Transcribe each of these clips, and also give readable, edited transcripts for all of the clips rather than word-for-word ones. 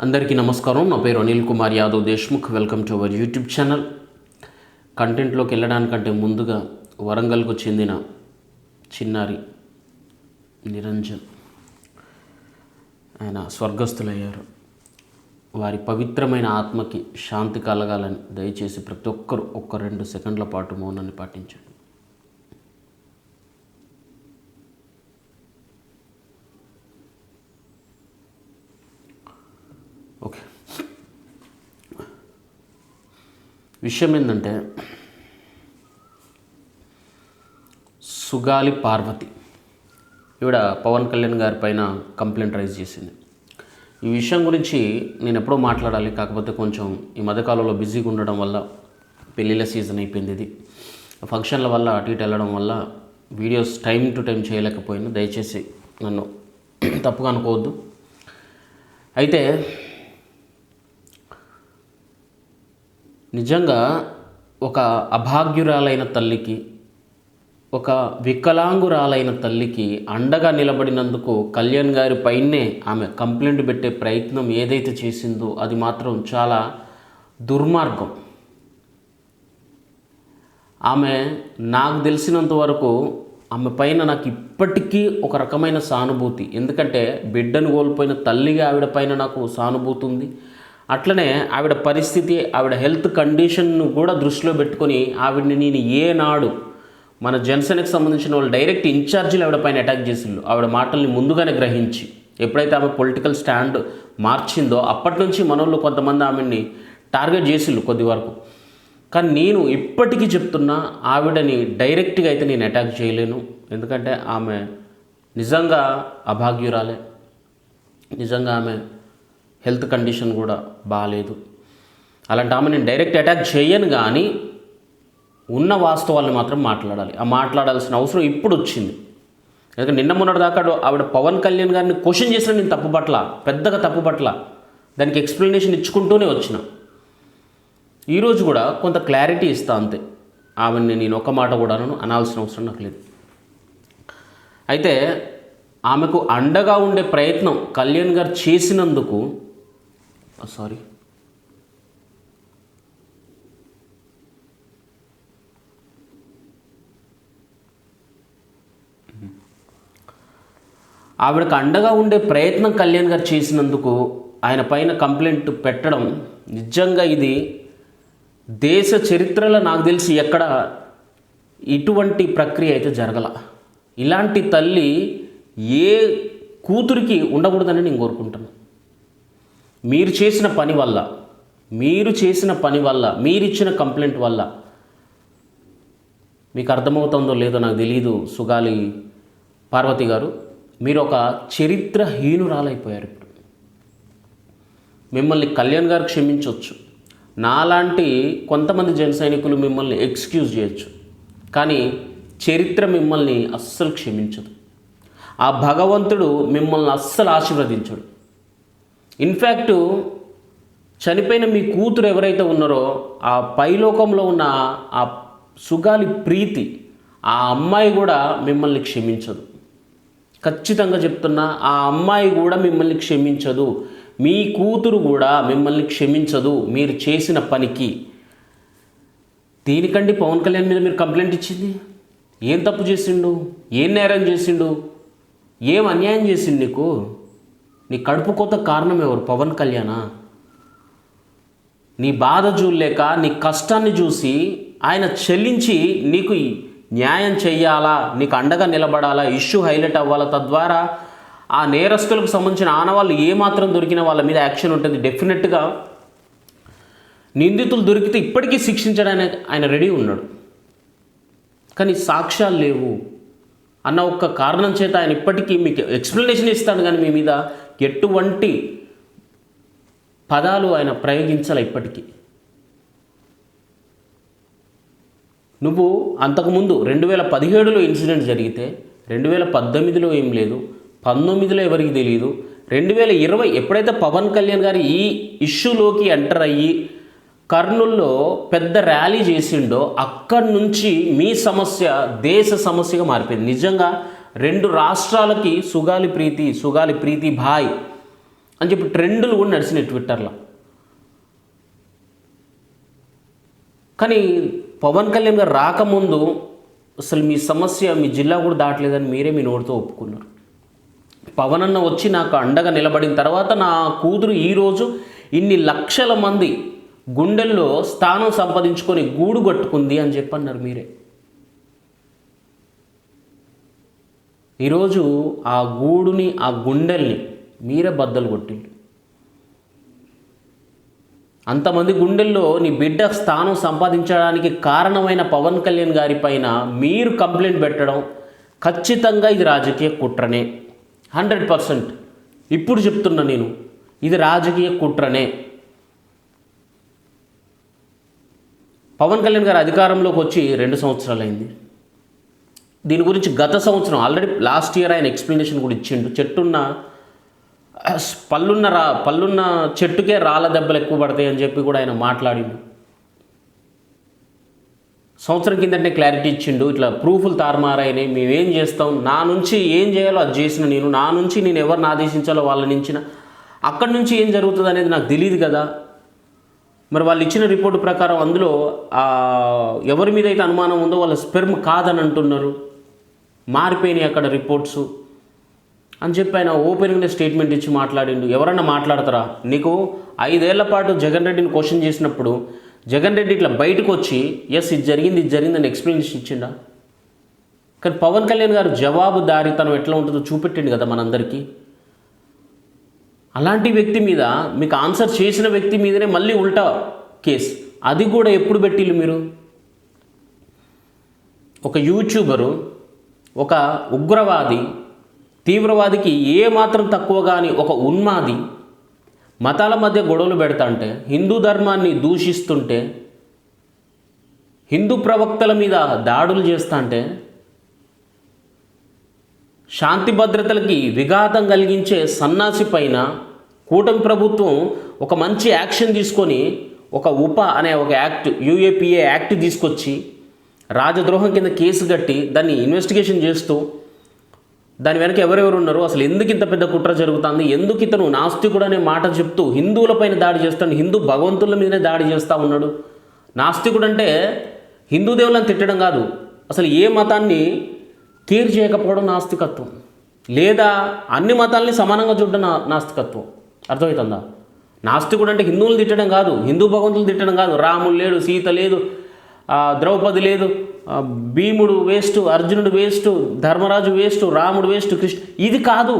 అందరికీ నమస్కారం. నా పేరు Anil Kumar Yadav Deshmukh. Welcome to our YouTube channel. కంటెంట్లోకి వెళ్ళడానికంటే ముందుగా వరంగల్కు చెందిన చిన్నారి నిరంజన్ ఆయన స్వర్గస్థులయ్యారు. వారి పవిత్రమైన ఆత్మకి శాంతి కలగాలని దయచేసి ప్రతి ఒక్కరు 1-2 సెకండ్ల పాటు మౌనాన్ని పాటించండి. ఓకే, విషయం ఏంటంటే సుగాలి పార్వతి ఈవిడ పవన్ కళ్యాణ్ గారి పైన కంప్లైంట్ రైజ్ చేసింది. ఈ విషయం గురించి నేను ఎప్పుడో మాట్లాడాలి, కాకపోతే కొంచెం ఈ మధ్యకాలంలో బిజీగా ఉండడం వల్ల, పెళ్ళిళ్ళ సీజన్ అయిపోయింది, ఇది ఫంక్షన్ల వల్ల అటు ఇటు వెళ్ళడం వల్ల వీడియోస్ టైం టు టైం చేయలేకపోయాను. దయచేసి నన్ను తప్పుగా అనుకోవద్దు. అయితే నిజంగా ఒక అభాగ్యురాలైన తల్లికి, ఒక వికలాంగురాలైన తల్లికి అండగా నిలబడినందుకు కళ్యాణ్ గారి పైనే ఆమె కంప్లైంట్ పెట్టే ప్రయత్నం ఏదైతే చేసిందో అది మాత్రం చాలా దుర్మార్గం. ఆమె నాకు తెలిసినంత వరకు ఆమె పైన నాకు ఇప్పటికీ ఒక రకమైన సానుభూతి. ఎందుకంటే బిడ్డను కోల్పోయిన తల్లిగా ఆవిడ పైన నాకు సానుభూతి ఉంది. అట్లనే ఆవిడ పరిస్థితి, ఆవిడ హెల్త్ కండిషన్ను కూడా దృష్టిలో పెట్టుకొని ఆవిడని నేను ఏనాడు మన జనసేనకు సంబంధించిన వాళ్ళు డైరెక్ట్ ఇన్ఛార్జీలు ఆవిడ పైన అటాక్ చేసిండ్రు. ఆవిడ మాటల్ని ముందుగానే గ్రహించి ఎప్పుడైతే ఆమె పొలిటికల్ స్టాండ్ మార్చిందో అప్పటి నుంచి మనోళ్ళు కొంతమంది ఆమెని టార్గెట్ చేసిండ్రు కొద్ది వరకు. కానీ నేను ఇప్పటికీ చెప్తున్నా, ఆవిడని డైరెక్ట్గా అయితే నేను అటాక్ చేయలేను. ఎందుకంటే ఆమె నిజంగా అభాగ్యురాలే, నిజంగా ఆమె హెల్త్ కండిషన్ కూడా బాగాలేదు. అలాంటి ఆమె నేను డైరెక్ట్ అటాక్ చేయను, కానీ ఉన్న వాస్తవాలను మాత్రం మాట్లాడాలి. ఆ మాట్లాడాల్సిన అవసరం ఇప్పుడు వచ్చింది. ఎందుకంటే నిన్న మొన్నటి దాకా ఆవిడ పవన్ కళ్యాణ్ గారిని క్వశ్చన్ చేసిన నేను తప్పుపట్ల, పెద్దగా తప్పుపట్ల, దానికి ఎక్స్ప్లెనేషన్ ఇచ్చుకుంటూనే వచ్చిన. ఈరోజు కూడా కొంత క్లారిటీ ఇస్తా అంతే. ఆమెని నేను ఒక మాట కూడా అనాల్సిన అవసరం నాకు లేదు. అయితే ఆమెకు అండగా ఉండే ప్రయత్నం కళ్యాణ్ గారు చేసినందుకు ఆవిడకు అండగా ఉండే ప్రయత్నం కళ్యాణ్ గారు చేసినందుకు ఆయన పైన కంప్లైంట్ పెట్టడం నిజంగా ఇది దేశ చరిత్రలో నాకు తెలిసి ఎక్కడ ఇటువంటి ప్రక్రియ అయితే జరగల. ఇలాంటి తల్లి ఏ కూతురికి ఉండకూడదని నేను కోరుకుంటాను. మీరు చేసిన పని వల్ల, మీరిచ్చిన కంప్లైంట్ వల్ల, మీకు అర్థమవుతుందో లేదో నాకు తెలియదు, సుగాలి పార్వతి గారు మీరు ఒక చరిత్రహీనురాలైపోయారు. ఇప్పుడు మిమ్మల్ని కళ్యాణ్ గారు క్షమించవచ్చు, నాలాంటి కొంతమంది జన సైనికులు మిమ్మల్ని ఎక్స్క్యూజ్ చేయొచ్చు, కానీ చరిత్ర మిమ్మల్ని అస్సలు క్షమించదు. ఆ భగవంతుడు మిమ్మల్ని అస్సలు ఆశీర్వదించడు. ఇన్ఫ్యాక్ట్ చనిపోయిన మీ కూతురు ఎవరైతే ఉన్నారో ఆ పైలోకంలో ఉన్న ఆ సుగాలి ప్రీతి, ఆ అమ్మాయి కూడా మిమ్మల్ని క్షమించదు. ఖచ్చితంగా చెప్తున్నా, ఆ అమ్మాయి కూడా మిమ్మల్ని క్షమించదు. మీ కూతురు కూడా మిమ్మల్ని క్షమించదు మీరు చేసిన పనికి. దీనికంటే పవన్ కళ్యాణ్ మీద మీరు కంప్లైంట్ ఇచ్చింది ఏం తప్పు చేసిండు? ఏం నేరం చేసిండు? ఏం అన్యాయం చేసిండు నీకు? నీ కడుపు కోత కారణం ఎవరు? పవన్ కళ్యాణా? నీ బాధ చూడలేక, నీ కష్టాన్ని చూసి ఆయన చెల్లించి నీకు న్యాయం చెయ్యాలా, నీకు అండగా నిలబడాలా, ఇష్యూ హైలైట్ అవ్వాలా, తద్వారా ఆ నేరస్తులకు సంబంధించిన ఆనవాళ్ళు ఏమాత్రం దొరికిన వాళ్ళ మీద యాక్షన్ ఉంటుంది. డెఫినెట్గా నిందితులు దొరికితే ఇప్పటికీ శిక్షించడానికి ఆయన రెడీ ఉన్నాడు. కానీ సాక్ష్యాలు లేవు అన్న ఒక్క కారణం చేత ఆయన ఇప్పటికీ మీకు ఎక్స్ప్లెనేషన్ ఇస్తాడు, కానీ మీ మీద ఎటువంటి పదాలు ఆయన ప్రయోగించాలి. ఇప్పటికీ నువ్వు అంతకుముందు 2017లో ఇన్సిడెంట్ జరిగితే 2018లో ఏం లేదు, 19లో ఎవరికి తెలియదు, 2020 ఎప్పుడైతే పవన్ కళ్యాణ్ గారు ఈ ఇష్యూలోకి ఎంటర్ అయ్యి కర్నూల్లో పెద్ద ర్యాలీ చేసిండో అక్కడి నుంచి మీ సమస్య దేశ సమస్యగా మారిపోయింది. నిజంగా 2 రాష్ట్రాలకి సుగాలి ప్రీతి భాయ్ అని చెప్పి ట్రెండులు కూడా నడిచినాయి ట్విట్టర్లో. కానీ పవన్ కళ్యాణ్ గారు రాకముందు అసలు మీ సమస్య మీ జిల్లా కూడా దాటలేదని మీరే మీ నోటితో ఒప్పుకున్నారు. పవన్ అన్న వచ్చి నాకు అండగా నిలబడిన తర్వాత నా కూతురు ఈరోజు ఇన్ని లక్షల మంది గుండెల్లో స్థానం సంపాదించుకొని గూడు కట్టుకుంది అని చెప్పి అన్నారు మీరే. ఈరోజు ఆ గూడుని ఆ గుండెల్ని మీరే బద్దలు కొట్టిండు. అంతమంది గుండెల్లో నీ బిడ్డ స్థానం సంపాదించడానికి కారణమైన పవన్ కళ్యాణ్ గారి పైన మీరు కంప్లైంట్ పెట్టడం ఖచ్చితంగా ఇది రాజకీయ కుట్రనే. 100% ఇప్పుడు చెప్తున్నా నేను, ఇది రాజకీయ కుట్రనే. పవన్ కళ్యాణ్ గారు అధికారంలోకి వచ్చి 2 సంవత్సరాలు అయింది. దీని గురించి గత సంవత్సరం ఆల్రెడీ లాస్ట్ ఇయర్ ఆయన ఎక్స్ప్లెనేషన్ కూడా ఇచ్చిండు. పళ్ళున్న చెట్టుకే రాళ్ళ దెబ్బలు ఎక్కువ పడతాయి అని చెప్పి కూడా ఆయన మాట్లాడిండు. సంవత్సరం కిందనే క్లారిటీ ఇచ్చిండు, ఇట్లా ప్రూఫ్లు తారుమారైనాయి, మేమేం చేస్తాం, నా నుంచి ఏం చేయాలో అది చేసిన నేను, నా నుంచి నేను ఎవరిని ఆదేశించాలో వాళ్ళని ఇచ్చిన, అక్కడి నుంచి ఏం జరుగుతుంది అనేది నాకు తెలియదు కదా. మరి వాళ్ళు ఇచ్చిన రిపోర్టు ప్రకారం అందులో ఎవరి మీద అయితే అనుమానం ఉందో వాళ్ళ స్పెర్మ్ కాదని అంటున్నారు, మారిపోయినాయి అక్కడ రిపోర్ట్స్ అని చెప్పి ఆయన ఓపెన్గానే స్టేట్మెంట్ ఇచ్చి మాట్లాడిండు. ఎవరన్నా మాట్లాడతారా? నీకు 5 ఏళ్ల పాటు జగన్ రెడ్డిని క్వశ్చన్ చేసినప్పుడు జగన్ రెడ్డి ఇట్లా బయటకు వచ్చి ఎస్ ఇది జరిగిందని ఎక్స్ప్లెనేషన్ ఇచ్చిండా? కానీ పవన్ కళ్యాణ్ గారు జవాబుదారీతనం ఎట్లా ఉంటుందో చూపెట్టిండు కదా మనందరికీ. అలాంటి వ్యక్తి మీద మీకు ఆన్సర్ చేసిన వ్యక్తి మీదనే మళ్ళీ ఉల్టా కేసు, అది కూడా ఎప్పుడు పెట్టిల్లు మీరు? ఒక యూట్యూబరు, ఒక ఉగ్రవాది, తీవ్రవాదికి ఏ మాత్రం తక్కువ కానీ ఒక ఉన్మాది మతాల మధ్య గొడవలు పెడతాంటే, హిందూ ధర్మాన్ని దూషిస్తుంటే, హిందూ ప్రవక్తల మీద దాడులు చేస్తాంటే, శాంతి భద్రతలకి విఘాతం కలిగించే సన్నాసి పైన కూటమి ప్రభుత్వం ఒక మంచి యాక్షన్ తీసుకొని ఒక అనే ఒక యాక్ట్, యూఏపీఏ యాక్ట్ తీసుకొచ్చి రాజద్రోహం కింద కేసు కట్టి దాన్ని ఇన్వెస్టిగేషన్ చేస్తూ దాని వెనక ఎవరెవరు ఉన్నారు, అసలు ఎందుకు ఇంత పెద్ద కుట్ర జరుగుతుంది, ఎందుకు ఇతను నాస్తికుడు అనే మాట చెప్తూ హిందువులపైన దాడి చేస్తాడు, హిందూ భగవంతుల మీదనే దాడి చేస్తూ ఉన్నాడు. నాస్తికుడు అంటే హిందూ దేవుళ్ళని తిట్టడం కాదు, అసలు ఏ మతాన్ని కేర్ చేయకపోవడం నాస్తికత్వం, లేదా అన్ని మతాల్ని సమానంగా చూడడం నాస్తికత్వం. అర్థమవుతుందా? నాస్తికుడు అంటే హిందువులు తిట్టడం కాదు, హిందూ భగవంతులు తిట్టడం కాదు. రాముడు లేడు, సీత లేదు, ద్రౌపది లేదు, భీముడు వేస్ట్, అర్జునుడు వేస్ట్, ధర్మరాజు వేస్ట్, రాముడు వేస్ట్, కృష్ణ, ఇది కాదు.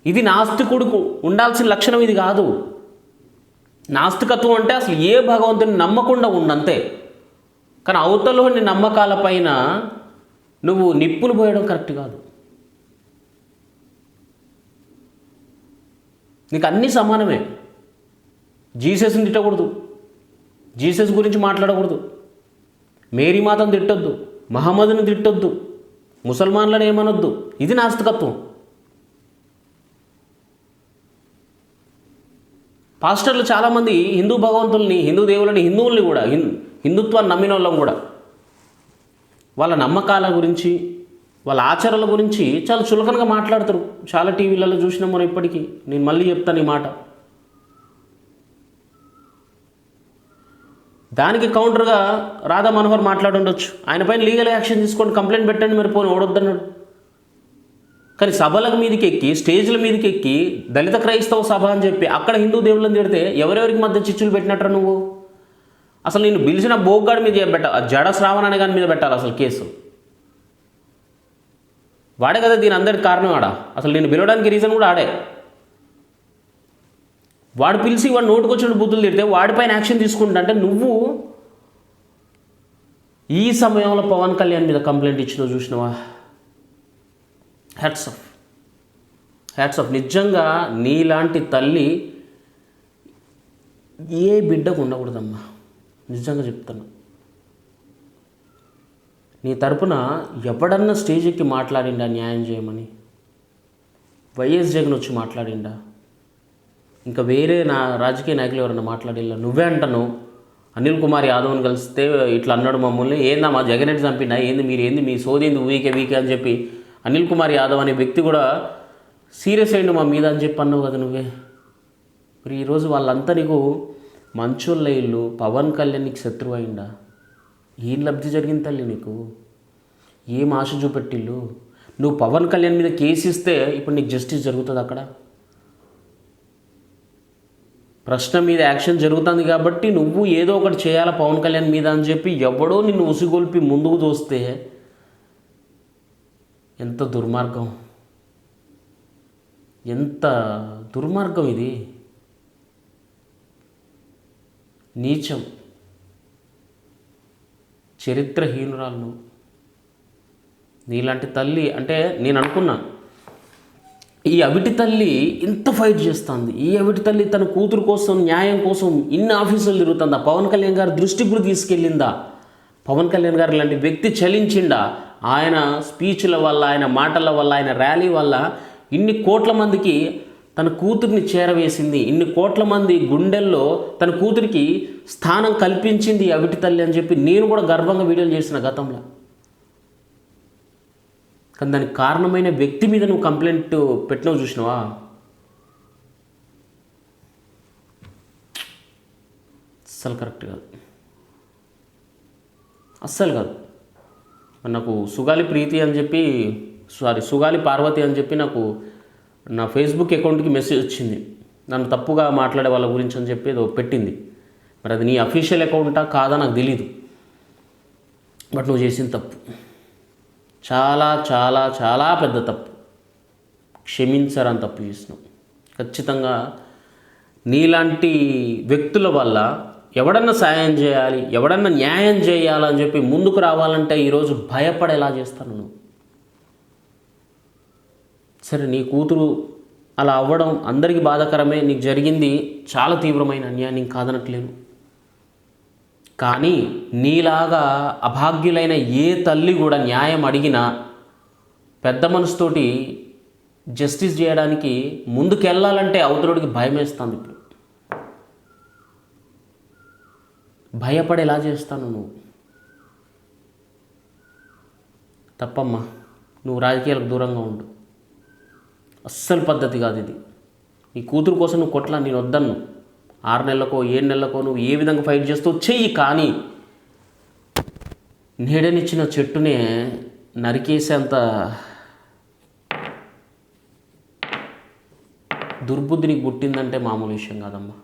ఇది నాస్తికుడుకు ఉండాల్సిన లక్షణం ఇది కాదు. నాస్తికత్వం అంటే అసలు ఏ భగవంతుని నమ్మకుండా ఉండంతే. కానీ అవతలోని నమ్మకాలపైన నువ్వు నిప్పులు పోయడం కరెక్ట్ కాదు. నీకు అన్నీ సమానమే. జీసస్ని తిట్టకూడదు, జీసస్ గురించి మాట్లాడకూడదు, మేరీ మాతను తిట్టొద్దు, మహమ్మద్ని తిట్టొద్దు, ముసల్మాన్లను ఏమనొద్దు. ఇది నాస్తికత్వం. పాస్టర్లు చాలామంది హిందూ భగవంతుల్ని, హిందూ దేవులని, హిందువుల్ని కూడా, హిందుత్వాన్ని నమ్మిన వాళ్ళం కూడా వాళ్ళ నమ్మకాల గురించి, వాళ్ళ ఆచారాల గురించి చాలా చులకనగా మాట్లాడతారు. చాలా టీవీలలో చూసినాం మనం. ఇప్పటికీ నేను మళ్ళీ చెప్తాను ఈ మాట. దానికి కౌంటర్గా రాధా మనోహర్ మాట్లాడుండొచ్చు, ఆయన పైన లీగల్ యాక్షన్ తీసుకోండి, కంప్లైంట్ పెట్టండి, మరి పోనీ ఓడొద్దన్నాడు. కానీ సభల మీదకి ఎక్కి, స్టేజ్ల మీదకి ఎక్కి దళిత క్రైస్తవ సభ అని చెప్పి అక్కడ హిందూ దేవుళ్ళని తిడితే ఎవరెవరికి మధ్య చిచ్చులు పెట్టినట్రా నువ్వు? అసలు నేను పిలిచిన బోగ్గాడి మీద జడ శ్రావణ అనే గాని మీద పెట్టాలి అసలు కేసు. వాడే కదా దీని అందరికి కారణం. అసలు నేను పిలవడానికి రీజన్ కూడా ఆడే. వాడు పిలిచి వాడు నోటుకొచ్చిన బుద్ధులు తిడితే వాడిపైన యాక్షన్ తీసుకుంటా అంటే నువ్వు ఈ సమయంలో పవన్ కళ్యాణ్ మీద కంప్లైంట్ ఇచ్చినావు చూసినావా? Hats off. నిజంగా నీలాంటి తల్లి ఏ బిడ్డకు ఉండకూడదమ్మా. నిజంగా చెప్తాను. నీ తరపున ఎవడన్నా స్టేజ్ ఎక్కి మాట్లాడిండా న్యాయం చేయమని? వైఎస్ జగన్ వచ్చి మాట్లాడిండా? ఇంకా వేరే రాజకీయ నాయకులు ఎవరన్నా మాట్లాడిల్లా? నువ్వే అంటాను అనిల్ కుమార్ యాదవ్ని కలిస్తే ఇట్లా అన్నాడు మమ్మల్ని, ఏందమ్మా జగన్ రెడ్డి చంపినా ఏంది, మీరు ఏంది మీ సోది ఏంది వీకే అని చెప్పి అనిల్ కుమార్ యాదవ్ అనే వ్యక్తి కూడా సీరియస్ అయ్యిండు మా మీద అని చెప్పి అన్నావు కదా నువ్వే. మరి ఈరోజు వాళ్ళంతా నీకు మంచోళ్ళ ఇల్లు, పవన్ కళ్యాణ్ నీకు శత్రువు అయిందా? ఏం లబ్ధి జరిగింది తల్లి నీకు? ఏం ఆశ చూపెట్టిల్లు? నువ్వు పవన్ కళ్యాణ్ మీద కేసు ఇస్తే ఇప్పుడు నీకు జస్టిస్ జరుగుతుంది అక్కడ? ప్రశ్న మీద యాక్షన్ జరుగుతుంది కాబట్టి నువ్వు ఏదో ఒకటి చేయాలా పవన్ కళ్యాణ్ మీద అని చెప్పి ఎవడో నిన్ను ఉసిగొల్పి ముందుకు చూస్తే ఎంత దుర్మార్గం, ఎంత దుర్మార్గం ఇది, నీచం, చరిత్రహీనురాలను. నీలాంటి తల్లి అంటే నేను అనుకున్నా, ఈ అవిటి తల్లి ఇంత ఫైట్ చేస్తుంది, ఈ అవిటి తల్లి తన కూతురు కోసం న్యాయం కోసం ఇన్ని ఆఫీసులు తిరుగుతుందా? పవన్ కళ్యాణ్ గారి దృష్టికి కూడా తీసుకెళ్ళిందా? పవన్ కళ్యాణ్ గారు లాంటి వ్యక్తి చలించిండా? ఆయన స్పీచ్ల వల్ల, ఆయన మాటల వల్ల, ఆయన ర్యాలీ వల్ల ఇన్ని కోట్ల మందికి తన కూతురిని చేరవేసింది, ఇన్ని కోట్ల మంది గుండెల్లో తన కూతురికి స్థానం కల్పించింది అవిటి తల్లి అని చెప్పి నేను కూడా గర్వంగా వీడియోలు చేసిన గతంలో. కానీ దానికి కారణమైన వ్యక్తి మీద నువ్వు కంప్లైంట్ పెట్టినావు చూసినావా? అస్సలు కరెక్ట్ కాదు, అస్సలు కాదు. నాకు సుగాలి ప్రీతి అని చెప్పి సుగాలి పార్వతి అని చెప్పి నాకు నా ఫేస్బుక్ అకౌంట్కి మెసేజ్ వచ్చింది, నన్ను తప్పుగా మాట్లాడే వాళ్ళ గురించి అని చెప్పి ఏదో పెట్టింది. మరి అది నీ అఫీషియల్ అకౌంటా కాదా నాకు తెలీదు. బట్ నువ్వు చేసిన తప్పు చాలా చాలా చాలా పెద్ద తప్పు, క్షమించరని తప్పు చేసినావు. ఖచ్చితంగా నీలాంటి వ్యక్తుల వల్ల ఎవడన్నా సాయం చేయాలి, ఎవడన్నా న్యాయం చేయాలని చెప్పి ముందుకు రావాలంటే ఈరోజు భయపడేలా చేస్తాను నువ్వు. సరే, నీ కూతురు అలా అవ్వడం అందరికీ బాధాకరమే, నీకు జరిగింది చాలా తీవ్రమైన అన్యాయం, నేను కాదనట్లేను. కానీ నీలాగా అభాగ్యులైన ఏ తల్లి కూడా న్యాయం అడిగినా పెద్ద మనసుతోటి జస్టిస్ చేయడానికి ముందుకెళ్ళాలంటే అవతలుడికి భయం వేస్తుంది. ఇప్పుడు భయపడేలా చేస్తాను నువ్వు. తప్పమ్మా, నువ్వు రాజకీయాలకు దూరంగా ఉండు. అస్సలు పద్ధతి కాదు ఇది. నీ కూతురు కోసం నువ్వు కొట్లా, నేను వద్దన్ను. 6 నెలలకో 7 నెలలకో నువ్వు ఏ విధంగా ఫైట్ చేస్తావు చెయ్యి, కానీ నీడనిచ్చిన చెట్టునే నరికేసేంత దుర్బుద్ధి నీకు పుట్టిందంటే మామూలు విషయం కాదమ్మా.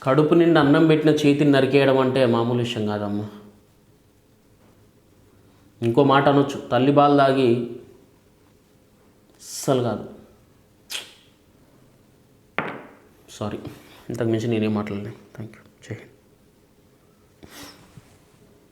కడుపు నిండా అన్నం పెట్టిన చేతిని నరికేయడం అంటే మామూలు విషయం కాదమ్మా. ఇంకో మాట అనొచ్చు, తల్లి బాలు తాగి, అస్సలు కాదు. సారీ, ఇంతకు మించి నేనేం మాట్లాడలేను. Thank you. జై హింద్.